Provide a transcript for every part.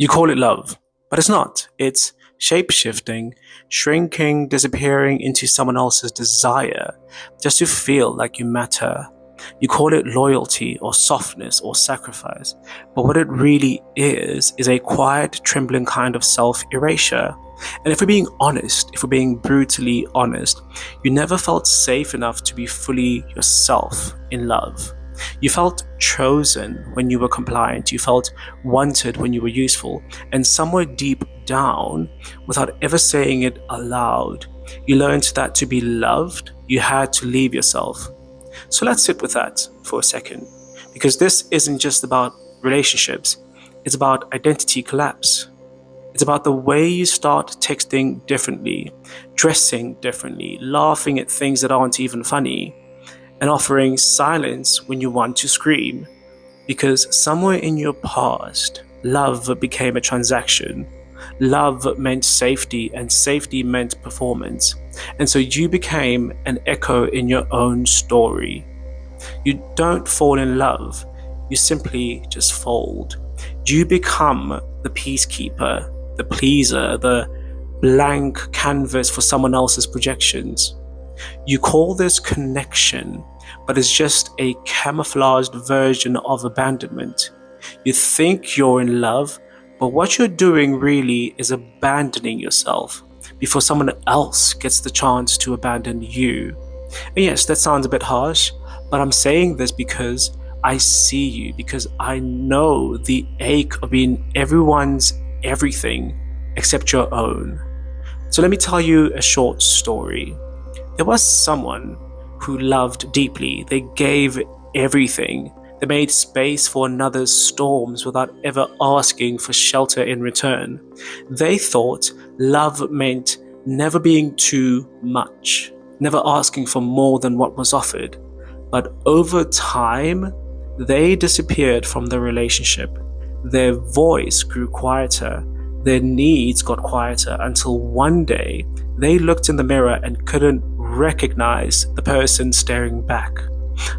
You call it love, but it's not. It's shape-shifting, shrinking, disappearing into someone else's desire just to feel like you matter. You call it loyalty or softness or sacrifice, but what it really is a quiet, trembling kind of self-erasure. And if we're being honest, if we're being brutally honest, you never felt safe enough to be fully yourself in love. You felt chosen when you were compliant, you felt wanted when you were useful, and somewhere deep down, without ever saying it aloud, you learned that to be loved, you had to leave yourself. So let's sit with that for a second, because this isn't just about relationships, it's about identity collapse. It's about the way you start texting differently, dressing differently, laughing at things that aren't even funny, and offering silence when you want to scream. Because somewhere in your past, love became a transaction. Love meant safety, and safety meant performance. And so you became an echo in your own story. You don't fall in love, you simply just fold. You become the peacekeeper, the pleaser, the blank canvas for someone else's projections. You call this connection, but it's just a camouflaged version of abandonment. You think you're in love, but what you're doing really is abandoning yourself before someone else gets the chance to abandon you. And yes, that sounds a bit harsh, but I'm saying this because I see you, because I know the ache of being everyone's everything except your own. So let me tell you a short story. There was someone who loved deeply. They gave everything. They made space for another's storms without ever asking for shelter in return. They thought love meant never being too much, never asking for more than what was offered. But over time, they disappeared from the relationship. Their voice grew quieter. Their needs got quieter until one day they looked in the mirror and couldn't recognize the person staring back.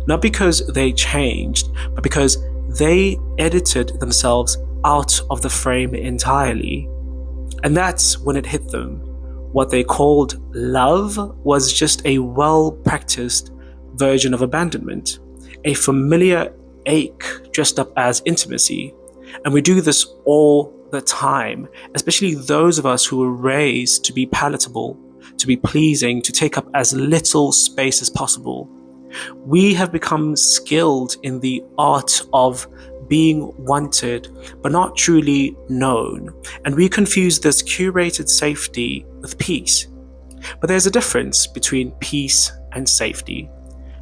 Not because they changed, but because they edited themselves out of the frame entirely. And that's when it hit them. What they called love was just a well-practiced version of abandonment, a familiar ache dressed up as intimacy. And we do this all the time, especially those of us who were raised to be palatable, to be pleasing, to take up as little space as possible. We have become skilled in the art of being wanted, but not truly known. And we confuse this curated safety with peace. But there's a difference between peace and safety.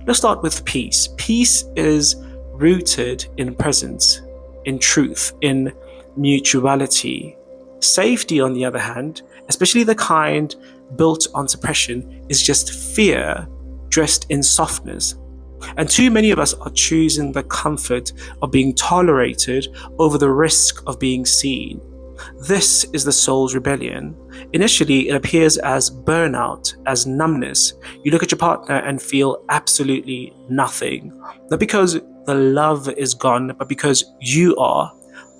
Let's start with peace. Peace is rooted in presence, in truth, in mutuality. Safety, on the other hand, especially the kind built on suppression, is just fear dressed in softness. And too many of us are choosing the comfort of being tolerated over the risk of being seen. This is the soul's rebellion. Initially, it appears as burnout, as numbness. You look at your partner and feel absolutely nothing. Not because the love is gone, but because you are.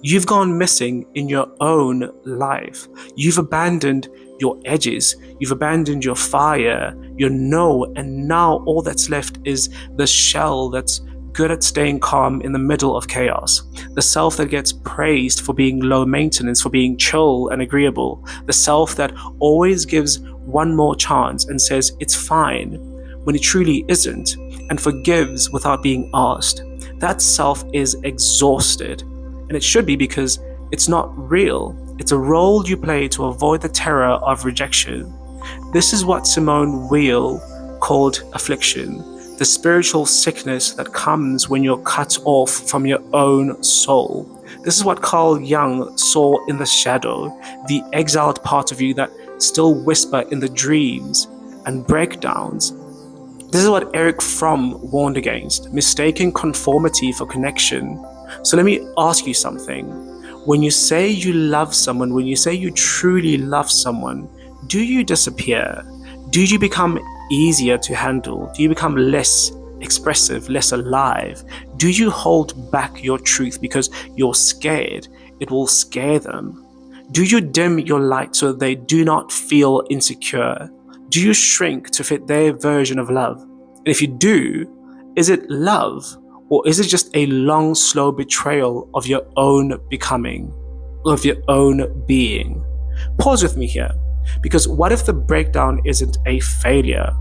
You've gone missing in your own life. You've abandoned your edges. You've abandoned your fire, your no, and now all that's left is the shell that's good at staying calm in the middle of chaos. The self that gets praised for being low maintenance, for being chill and agreeable. The self that always gives one more chance and says it's fine when it truly isn't, and forgives without being asked. That self is exhausted. And it should be, because it's not real. It's a role you play to avoid the terror of rejection. This is what Simone Weil called affliction, the spiritual sickness that comes when you're cut off from your own soul. This is what Carl Jung saw in the shadow, the exiled part of you that still whisper in the dreams and breakdowns. This is what Eric Fromm warned against, mistaking conformity for connection. So let me ask you something. When you say you love someone, when you say you truly love someone, do you disappear? Do you become easier to handle? Do you become less expressive, less alive? Do you hold back your truth because you're scared? it will scare them? Do you dim your light so they do not feel insecure? Do you shrink to fit their version of love? And if you do, is it love, or is it just a long, slow betrayal of your own becoming, of your own being? Pause with me here, because what if the breakdown isn't a failure?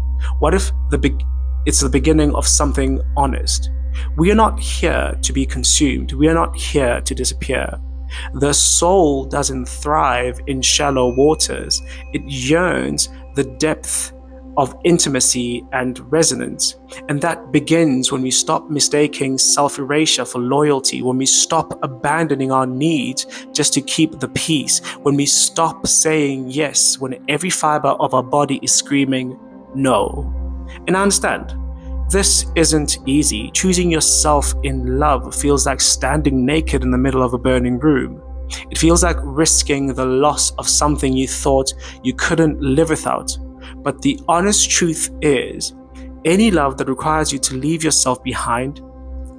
What if it's the beginning of something honest? We are not here to be consumed. We are not here to disappear. The soul doesn't thrive in shallow waters. It yearns the depth of intimacy and resonance. And that begins when we stop mistaking self-erasure for loyalty, when we stop abandoning our needs just to keep the peace, when we stop saying yes when every fiber of our body is screaming no. And I understand, this isn't easy. Choosing yourself in love feels like standing naked in the middle of a burning room. It feels like risking the loss of something you thought you couldn't live without. But the honest truth is, any love that requires you to leave yourself behind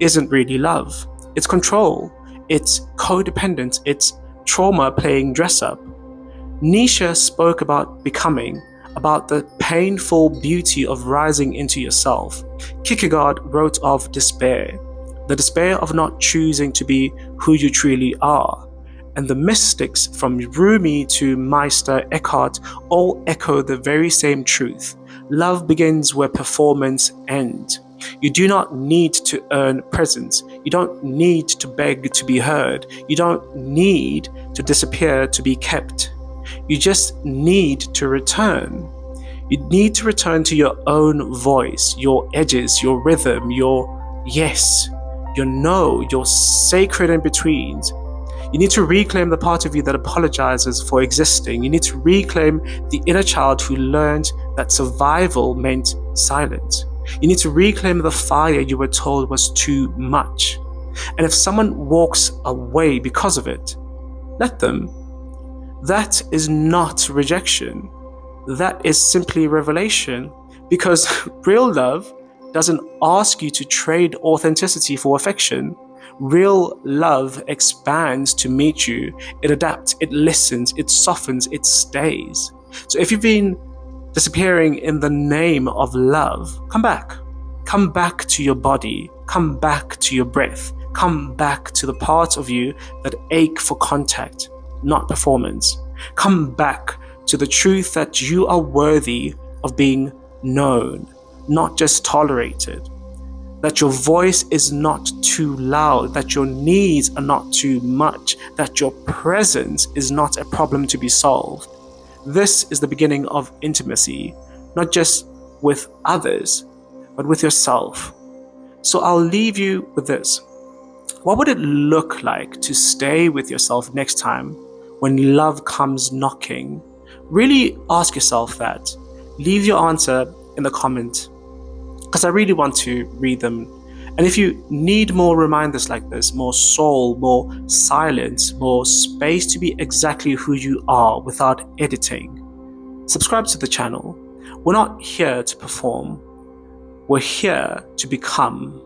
isn't really love. It's control. It's codependence. It's trauma playing dress up. Nietzsche spoke about becoming, about the painful beauty of rising into yourself. Kierkegaard wrote of despair, the despair of not choosing to be who you truly are. And the mystics from Rumi to Meister Eckhart all echo the very same truth. Love begins where performance ends. You do not need to earn presence. You don't need to beg to be heard. You don't need to disappear to be kept. You just need to return. You need to return to your own voice, your edges, your rhythm, your yes, your no, your sacred in-betweens. You need to reclaim the part of you that apologizes for existing. You need to reclaim the inner child who learned that survival meant silence. You need to reclaim the fire you were told was too much. And if someone walks away because of it, let them. That is not rejection. That is simply revelation, because real love doesn't ask you to trade authenticity for affection. Real love expands to meet you. It adapts, it listens, it softens, it stays. So if you've been disappearing in the name of love, come back. Come back to your body. Come back to your breath. Come back to the parts of you that ache for contact, not performance. Come back to the truth that you are worthy of being known, not just tolerated. That your voice is not too loud, that your needs are not too much, that your presence is not a problem to be solved. This is the beginning of intimacy, not just with others, but with yourself. So I'll leave you with this. What would it look like to stay with yourself next time when love comes knocking? Really ask yourself that. Leave your answer in the comment, because I really want to read them. And if you need more reminders like this, more soul, more silence, more space to be exactly who you are without editing, subscribe to the channel. We're not here to perform. We're here to become.